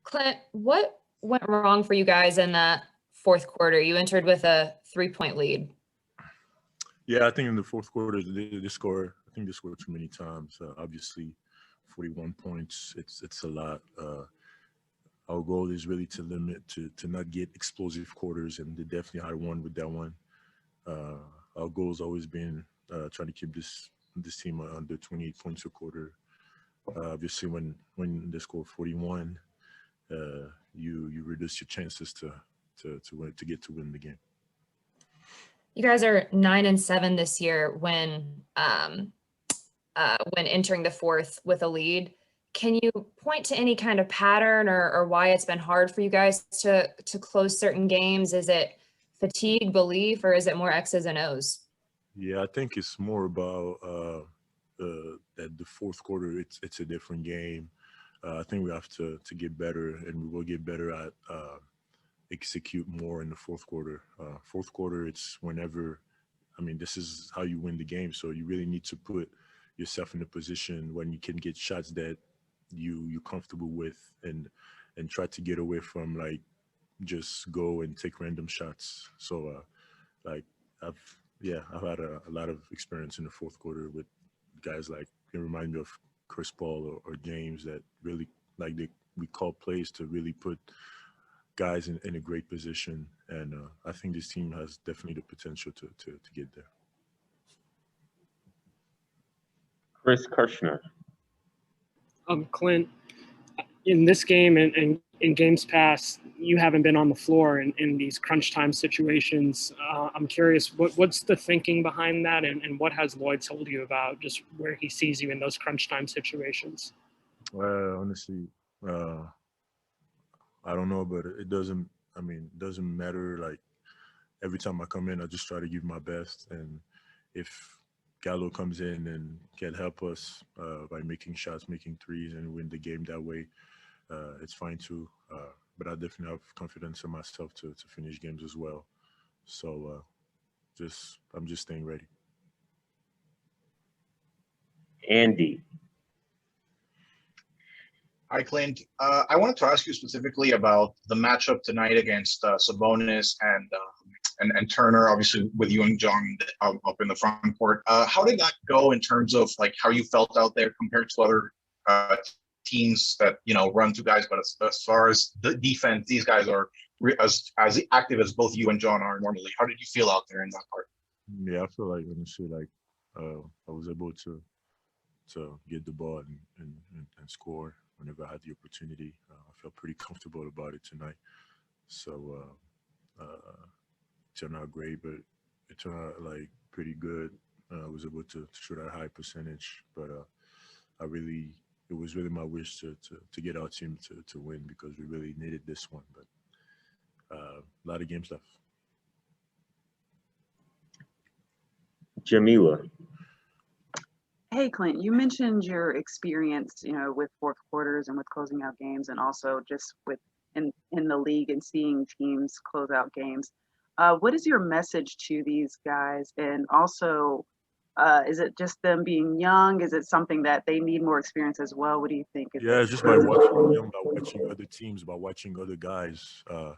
Clint, what went wrong for you guys in that fourth quarter? You entered with a 3-point lead. Yeah, I think in the fourth quarter, they scored. I think they scored too many times. Obviously, 41 points. It's a lot. Our goal is really to limit to not get explosive quarters, and they definitely had one with that one. Our goal has always been trying to keep this team under 28 points a quarter. Obviously, when they score 41, you reduce your chances to win the game. You guys are 9-7 this year when entering the fourth with a lead. Can you point to any kind of pattern or why it's been hard for you guys to close certain games? Is it fatigue, belief, or is it more X's and O's? Yeah, I think it's more about that the fourth quarter. It's a different game. I think we have to get better, and we will get better at execute more in the fourth quarter. Fourth quarter, it's whenever. I mean, this is how you win the game. So you really need to put yourself in a position when you can get shots that you're comfortable with, and try to get away from like just go and take random shots. So like I've had a lot of experience in the fourth quarter with guys like, it remind me of Chris Paul or James, that really like we call plays to really put guys in a great position, and I think this team has definitely the potential to get there. Chris Kirschner. Clint, in this game and in games past, you haven't been on the floor in these crunch time situations. I'm curious, what's the thinking behind that, and what has Lloyd told you about just where he sees you in those crunch time situations? Honestly, I don't know, but it doesn't matter. Like, every time I come in, I just try to give my best. And if Gallo comes in and can help us by making shots, making threes, and win the game that way, it's fine too. But I definitely have confidence in myself to finish games as well. So I'm just staying ready. Andy. Hi, Clint. I wanted to ask you specifically about the matchup tonight against Sabonis and Turner, obviously with you and John up in the front court. How did that go in terms of like how you felt out there compared to other teams that run two guys? But as far as the defense, these guys are as active as both you and John are normally. How did you feel out there in that part? Yeah, I feel like honestly, like I was able to get the ball and score whenever I had the opportunity. I felt pretty comfortable about it tonight. So it turned out great, but it turned out like pretty good. I was able to shoot at a high percentage, but it was really my wish to get our team to win, because we really needed this one. But a lot of games left. Jamila. Hey, Clint, you mentioned your experience, with fourth quarters and with closing out games, and also just in the league and seeing teams close out games. What is your message to these guys? And also, is it just them being young? Is it something that they need more experience as well? What do you think? Yeah, it's just by watching them, by watching other teams, by watching other guys. I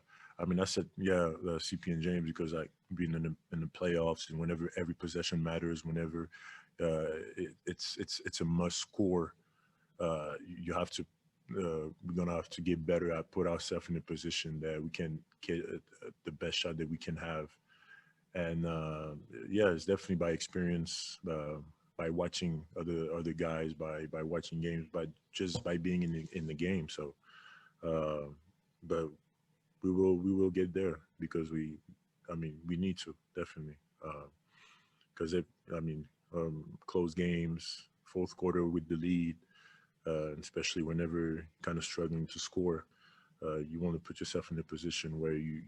said, CP and James, because like being in the playoffs, and whenever every possession matters, whenever it's a must score. You have to. We're gonna have to get better at put ourselves in a position that we can get the best shot that we can have. And it's definitely by experience, by watching other guys, by watching games, just by being in the game. So, but we will get there, because we need to, definitely, because close games, fourth quarter with the lead, especially whenever kind of struggling to score, you want to put yourself in a position where you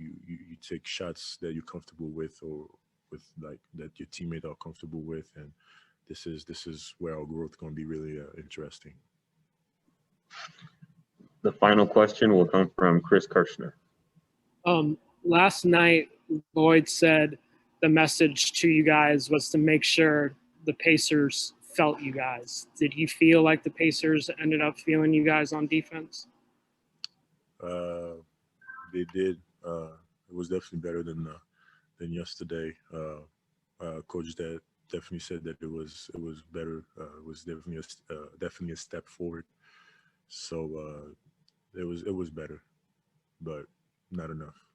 take shots that you're comfortable with, or with like that your teammates are comfortable with, and this is where our growth is going to be really interesting. The final question will come from Chris Kirschner. Last night, Lloyd said the message to you guys was to make sure the Pacers felt you guys. Did you feel like the Pacers ended up feeling you guys on defense? they did. It was definitely better than yesterday. Coach that definitely said that it was better. It was definitely a step forward. So it was better, but not enough.